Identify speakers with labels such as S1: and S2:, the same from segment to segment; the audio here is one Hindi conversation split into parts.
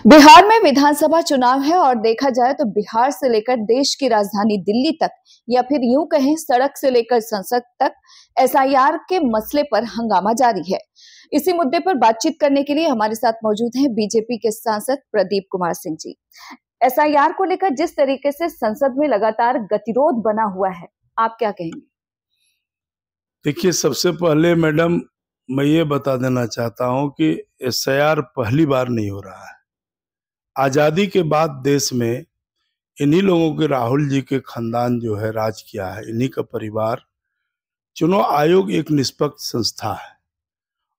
S1: बिहार में विधानसभा चुनाव है और देखा जाए तो बिहार से लेकर देश की राजधानी दिल्ली तक या फिर यूं कहें सड़क से लेकर संसद तक एसआईआर के मसले पर हंगामा जारी है। इसी मुद्दे पर बातचीत करने के लिए हमारे साथ मौजूद हैं बीजेपी के सांसद प्रदीप कुमार सिंह जी। एसआईआर को लेकर जिस तरीके से संसद में लगातार गतिरोध बना हुआ है, आप क्या कहेंगे?
S2: देखिए, सबसे पहले मैडम मैं ये बता देना चाहता हूं कि एसआईआर पहली बार नहीं हो रहा है। आजादी के बाद देश में इन्हीं लोगों के, राहुल जी के खानदान जो है राज किया है, इन्हीं का परिवार। चुनाव आयोग एक निष्पक्ष संस्था है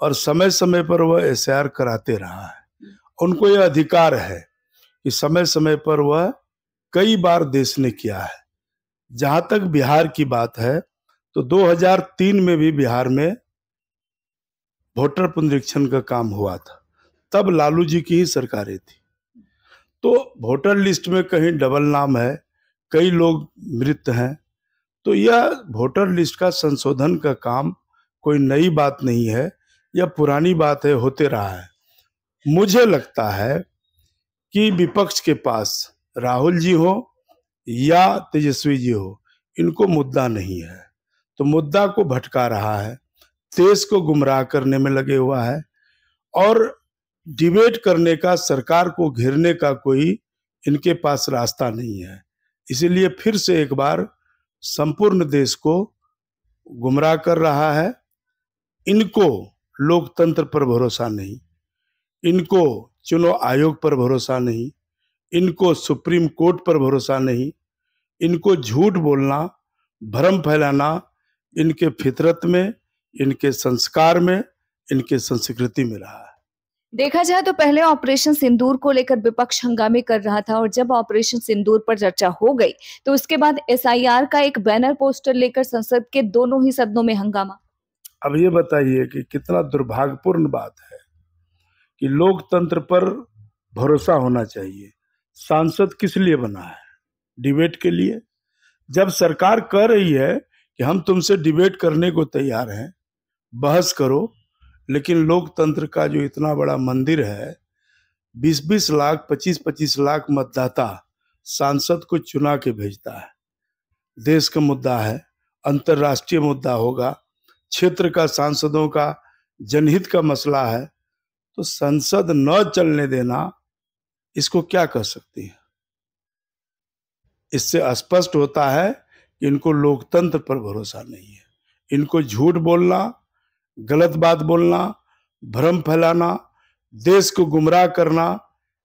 S2: और समय समय पर वह एसआईआर कराते रहा है। उनको यह अधिकार है कि समय समय पर वह कई बार देश ने किया है। जहां तक बिहार की बात है तो 2003 में भी बिहार में वोटर पुनरीक्षण का काम हुआ था, तब लालू जी की ही सरकारें थी। तो वोटर लिस्ट में कहीं डबल नाम है, कई लोग मृत हैं, तो यह वोटर लिस्ट का संशोधन का काम कोई नई बात नहीं है, यह पुरानी बात है, होते रहा है। मुझे लगता है कि विपक्ष के पास राहुल जी हो या तेजस्वी जी हो, इनको मुद्दा नहीं है, तो मुद्दा को भटका रहा है, देश को गुमराह करने में लगे हुआ है और डिबेट करने का, सरकार को घेरने का कोई इनके पास रास्ता नहीं है। इसीलिए फिर से एक बार संपूर्ण देश को गुमराह कर रहा है। इनको लोकतंत्र पर भरोसा नहीं, इनको चुनाव आयोग पर भरोसा नहीं, इनको सुप्रीम कोर्ट पर भरोसा नहीं, इनको झूठ बोलना, भ्रम फैलाना इनके फितरत में, इनके संस्कार में, इनके संस्कृति में रहा है।
S1: देखा जाए तो पहले ऑपरेशन सिंदूर को लेकर विपक्ष हंगामे कर रहा था और जब ऑपरेशन सिंदूर पर चर्चा हो गई तो उसके बाद एसआईआर का एक बैनर पोस्टर लेकर संसद के दोनों ही सदनों में हंगामा।
S2: अब ये बताइए कि कितना दुर्भाग्यपूर्ण बात है कि लोकतंत्र पर भरोसा होना चाहिए। सांसद किस लिए बना है? डिबेट के लिए। जब सरकार कह रही है कि हम तुमसे डिबेट करने को तैयार हैं, बहस करो, लेकिन लोकतंत्र का जो इतना बड़ा मंदिर है, 20-20 लाख, 25-25 लाख मतदाता सांसद को चुना के भेजता है। देश का मुद्दा है, अंतर्राष्ट्रीय मुद्दा होगा, क्षेत्र का सांसदों का जनहित का मसला है, तो संसद न चलने देना, इसको क्या कह सकती है? इससे स्पष्ट होता है कि इनको लोकतंत्र पर भरोसा नहीं है। इनको झूठ बोलना, गलत बात बोलना, भ्रम फैलाना, देश को गुमराह करना,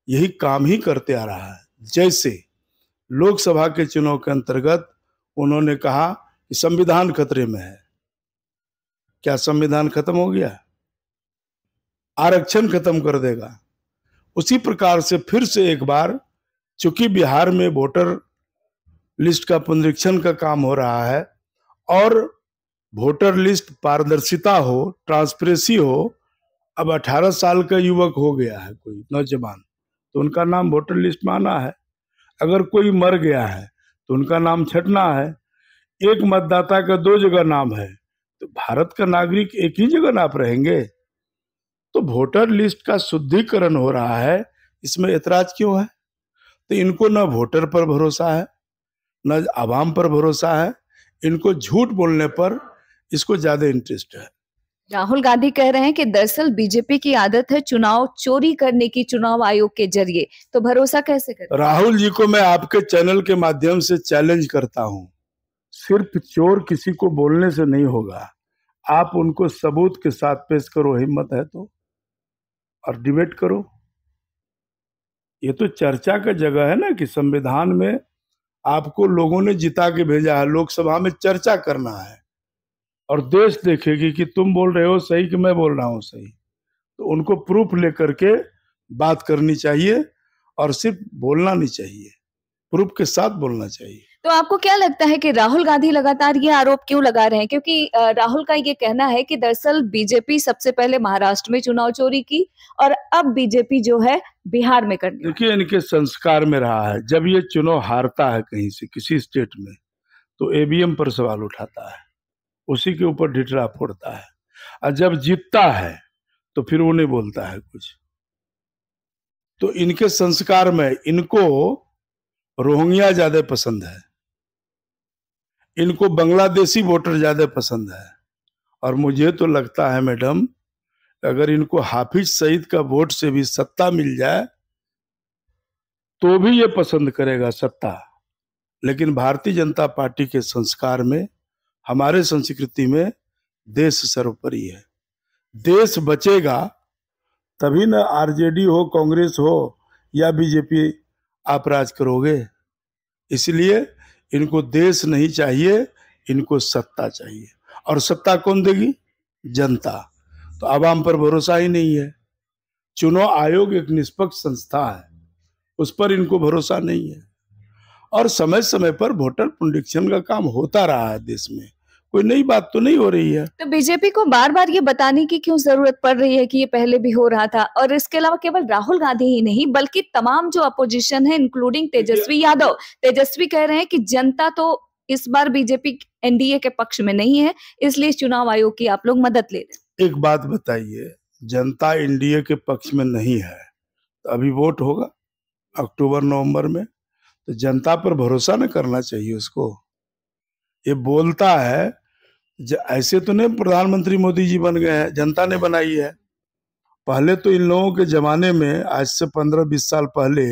S2: यही काम ही करते आ रहा है। जैसे लोकसभा के चुनाव के अंतर्गत उन्होंने कहा कि संविधान खतरे में है। क्या संविधान खत्म हो गया? आरक्षण खत्म कर देगा। उसी प्रकार से फिर से एक बार, चूंकि बिहार में वोटर लिस्ट का पुनरीक्षण का काम हो रहा है और वोटर लिस्ट पारदर्शिता हो, ट्रांसपेरेंसी हो, अब 18 साल का युवक हो गया है कोई नौजवान, तो उनका नाम वोटर लिस्ट में आना है। अगर कोई मर गया है तो उनका नाम छटना है। एक मतदाता का 2 जगह नाम है, तो भारत का नागरिक एक ही जगह नाम रहेंगे। तो वोटर लिस्ट का शुद्धिकरण हो रहा है, इसमें ऐतराज क्यों है? तो इनको न वोटर पर भरोसा है, न आवाम पर भरोसा है, इनको झूठ बोलने पर इसको ज्यादा इंटरेस्ट है।
S1: राहुल गांधी कह रहे हैं कि दरअसल बीजेपी की आदत है चुनाव चोरी करने की चुनाव आयोग के जरिए, तो भरोसा कैसे करें?
S2: राहुल जी को मैं आपके चैनल के माध्यम से चैलेंज करता हूं, सिर्फ चोर किसी को बोलने से नहीं होगा, आप उनको सबूत के साथ पेश करो, हिम्मत है तो, और डिबेट करो। ये तो चर्चा का जगह है ना कि संविधान में आपको लोगों ने जिता के भेजा है, लोकसभा में चर्चा करना है और देश देखेगी कि तुम बोल रहे हो सही कि मैं बोल रहा हूं सही। तो उनको प्रूफ लेकर के बात करनी चाहिए और सिर्फ बोलना नहीं चाहिए, प्रूफ के साथ बोलना चाहिए।
S1: तो आपको क्या लगता है कि राहुल गांधी लगातार ये आरोप क्यों लगा रहे हैं? क्योंकि राहुल का ये कहना है कि दरअसल बीजेपी सबसे पहले महाराष्ट्र में चुनाव चोरी की और अब बीजेपी जो है बिहार में करनी।
S2: देखिए, इनके संस्कार में रहा है, जब ये चुनाव हारता है कहीं से, किसी स्टेट में, तो ईवीएम पर सवाल उठाता है, उसी के ऊपर ढिठरा फोड़ता है, और जब जीतता है तो फिर वो नहीं बोलता है कुछ। तो इनके संस्कार में इनको रोहिंग्या ज्यादा पसंद है, इनको बांग्लादेशी वोटर ज्यादा पसंद है। और मुझे तो लगता है मैडम, अगर इनको हाफिज सईद का वोट से भी सत्ता मिल जाए तो भी ये पसंद करेगा सत्ता। लेकिन भारतीय जनता पार्टी के संस्कार में, हमारे संस्कृति में देश सर्वोपरि है। देश बचेगा तभी ना आरजेडी हो, कांग्रेस हो या बीजेपी आप राज करोगे। इसलिए इनको देश नहीं चाहिए, इनको सत्ता चाहिए। और सत्ता कौन देगी? जनता। तो आवाम पर भरोसा ही नहीं है। चुनाव आयोग एक निष्पक्ष संस्था है, उस पर इनको भरोसा नहीं है। और समय समय पर वोटर पुनरीक्षण का काम होता रहा है देश में, कोई नई बात तो नहीं हो रही है।
S1: तो बीजेपी को बार बार ये बताने की क्यों जरूरत पड़ रही है कि ये पहले भी हो रहा था? और इसके अलावा केवल राहुल गांधी ही नहीं बल्कि तमाम जो अपोजिशन है इंक्लूडिंग तेजस्वी यादव, तेजस्वी कह रहे हैं कि जनता तो इस बार बीजेपी एनडीए के पक्ष में नहीं है, इसलिए चुनाव आयोग की आप लोग मदद ले रहे।
S2: एक बात बताइए, जनता एनडीए के पक्ष में नहीं है तो अभी वोट होगा अक्टूबर नवंबर में, तो जनता पर भरोसा न करना चाहिए उसको। ये बोलता है ऐसे तो नहीं प्रधानमंत्री मोदी जी बन गए हैं, जनता ने बनाई है। पहले तो इन लोगों के जमाने में, आज से 15-20 साल पहले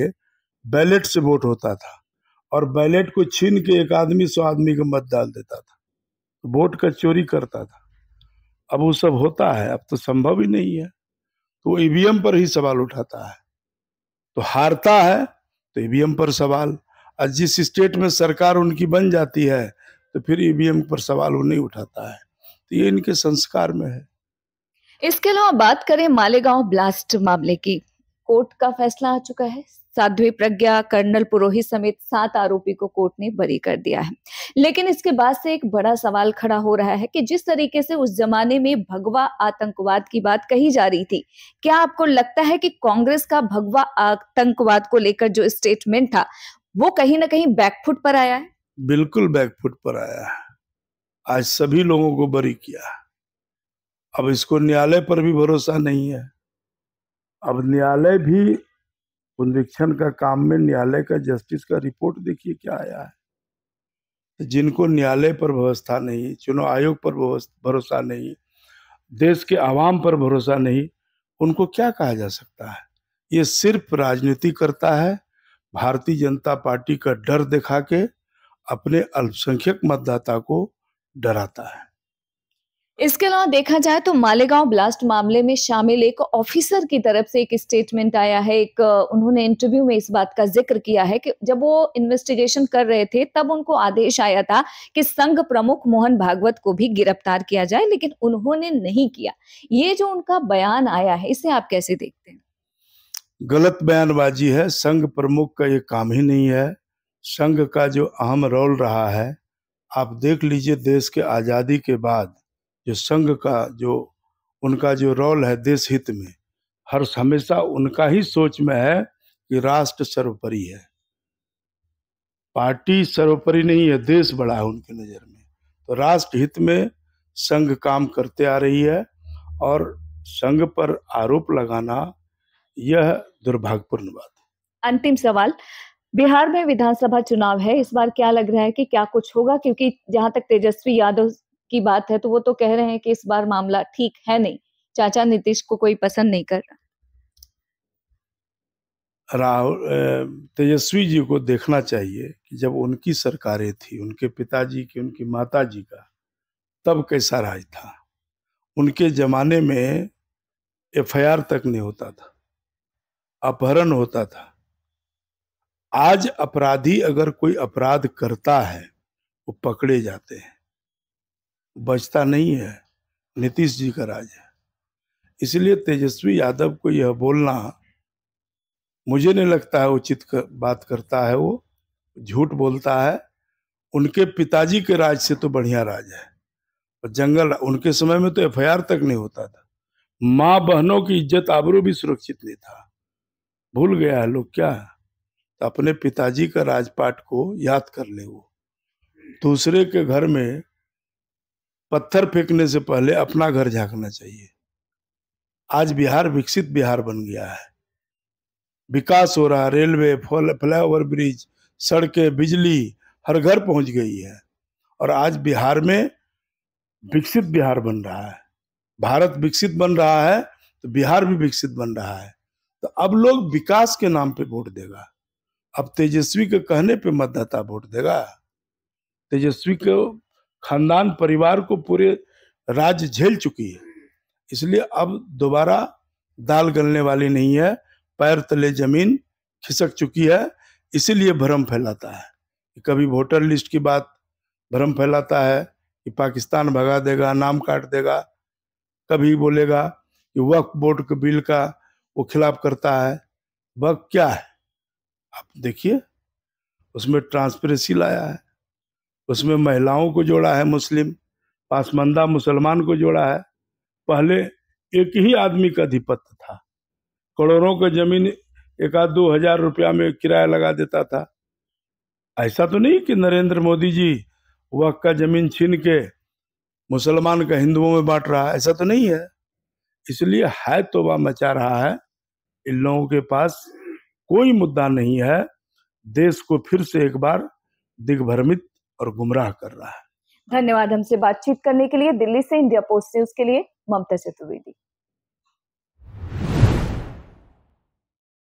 S2: बैलेट से वोट होता था और बैलेट को छीन के एक आदमी 100 आदमी का मत डाल देता था, तो वोट का चोरी करता था। अब वो सब होता है, अब तो संभव ही नहीं है। तो ईवीएम पर ही सवाल उठाता है, तो हारता है तो ईवीएम पर सवाल। और जिस स्टेट में सरकार उनकी बन जाती है तो फिर ईवीएम पर सवाल वो नहीं उठाता है। तो ये इनके संस्कार में है।
S1: इसके अलावा बात करें मालेगांव ब्लास्ट मामले की, कोर्ट का फैसला आ चुका है। साध्वी प्रज्ञा, कर्नल पुरोहित समेत 7 आरोपी को कोर्ट ने बरी कर दिया है। लेकिन इसके बाद से एक बड़ा सवाल खड़ा हो रहा है कि जिस तरीके से उस जमाने में भगवा आतंकवाद की बात कही जा रही थी, क्या आपको लगता है कि कांग्रेस का भगवा आतंकवाद को लेकर जो स्टेटमेंट था वो कहीं ना कहीं बैकफुट पर आया है?
S2: बिल्कुल बैकफुट पर आया है। आज सभी लोगों को बरी किया। अब इसको न्यायालय पर भी भरोसा नहीं है। अब न्यायालय भी पुनरीक्षण का काम में, न्यायालय का जस्टिस का रिपोर्ट देखिए क्या आया है। तो जिनको न्यायालय पर व्यवस्था नहीं, चुनाव आयोग पर भरोसा नहीं, देश के आवाम पर भरोसा नहीं, उनको क्या कहा जा सकता है? ये सिर्फ राजनीति करता है, भारतीय जनता पार्टी का डर दिखा के अपने अल्पसंख्यक मतदाता को डराता है।
S1: इसके अलावा देखा जाए तो मालेगांव ब्लास्ट मामले में शामिल एक ऑफिसर की तरफ से एक स्टेटमेंट आया है। उन्होंने इंटरव्यू में इस बात का जिक्र किया है कि जब वो इन्वेस्टिगेशन कर रहे थे तब उनको आदेश आया था कि संघ प्रमुख मोहन भागवत को भी गिरफ्तार किया जाए, लेकिन उन्होंने नहीं किया। ये जो उनका बयान आया है, इसे आप कैसे देखते हैं?
S2: गलत बयानबाजी है। संघ प्रमुख का ये काम ही नहीं है। संघ का जो अहम रोल रहा है, आप देख लीजिए, देश के आजादी के बाद जो संघ का जो उनका जो रोल है देश हित में, हमेशा उनका ही सोच में है कि राष्ट्र सर्वोपरि है, पार्टी सर्वोपरि नहीं है, देश बड़ा है उनके नजर में। तो राष्ट्र हित में संघ काम करते आ रही है और संघ पर आरोप लगाना यह दुर्भाग्यपूर्ण बात है।
S1: अंतिम सवाल, बिहार में विधानसभा चुनाव है, इस बार क्या लग रहा है कि क्या कुछ होगा? क्योंकि जहां तक तेजस्वी यादव की बात है तो वो तो कह रहे हैं कि इस बार मामला ठीक है नहीं, चाचा नीतीश को कोई पसंद नहीं कर रहा।
S2: राहुल तेजस्वी जी को देखना चाहिए कि जब उनकी सरकारें थी, उनके पिताजी की, उनकी माताजी का, तब कैसा राज था। उनके जमाने में एफआईआर तक नहीं होता था, अपहरण होता था। आज अपराधी अगर कोई अपराध करता है वो पकड़े जाते हैं, बचता नहीं है। नीतीश जी का राज है। इसलिए तेजस्वी यादव को यह बोलना मुझे नहीं लगता है उचित बात करता है। वो झूठ बोलता है। उनके पिताजी के राज से तो बढ़िया राज है। और जंगल, उनके समय में तो एफआईआर तक नहीं होता था। माँ बहनों की इज्जत आबरू भी सुरक्षित नहीं था। भूल गया है लोग क्या? तो अपने पिताजी का राजपाट को याद कर ले। वो दूसरे के घर में पत्थर फेंकने से पहले अपना घर झांकना चाहिए। आज बिहार विकसित बिहार बन गया है। विकास हो रहा है, रेलवे, फ्लाईओवर ब्रिज, सड़कें, बिजली हर घर पहुंच गई है। और आज बिहार में विकसित बिहार बन रहा है। भारत विकसित बन रहा है तो बिहार भी विकसित बन रहा है। तो अब लोग विकास के नाम पे वोट देगा। अब तेजस्वी के कहने पे मतदाता वोट देगा। तेजस्वी के खानदान परिवार को पूरे राज्य झेल चुकी है, इसलिए अब दोबारा दाल गलने वाली नहीं है। पैर तले जमीन खिसक चुकी है, इसीलिए भ्रम फैलाता है। कभी वोटर लिस्ट की बात भ्रम फैलाता है कि पाकिस्तान भगा देगा, नाम काट देगा। कभी बोलेगा कि वक्फ बोर्ड के बिल का वो खिलाफ करता है। वक्फ क्या है आप देखिए, उसमें ट्रांसपेरेंसी लाया है, उसमें महिलाओं को जोड़ा है, मुस्लिम पासमानदा मुसलमान को जोड़ा है। पहले एक ही आदमी का अधिपत्य था, करोड़ों का जमीन 1,000-2,000 रुपया में किराया लगा देता था। ऐसा तो नहीं कि नरेंद्र मोदी जी वक्फ का जमीन छीन के मुसलमान का हिंदुओं में बांट रहा है, ऐसा तो नहीं है। इसलिए है तौबा मचा रहा है। इन लोगों के पास कोई मुद्दा नहीं है, देश को फिर से एक बार दिग्भ्रमित और गुमराह कर रहा है।
S1: धन्यवाद हमसे बातचीत करने के लिए। दिल्ली से इंडिया पोस्ट न्यूज के लिए ममता चतुर्वेदी।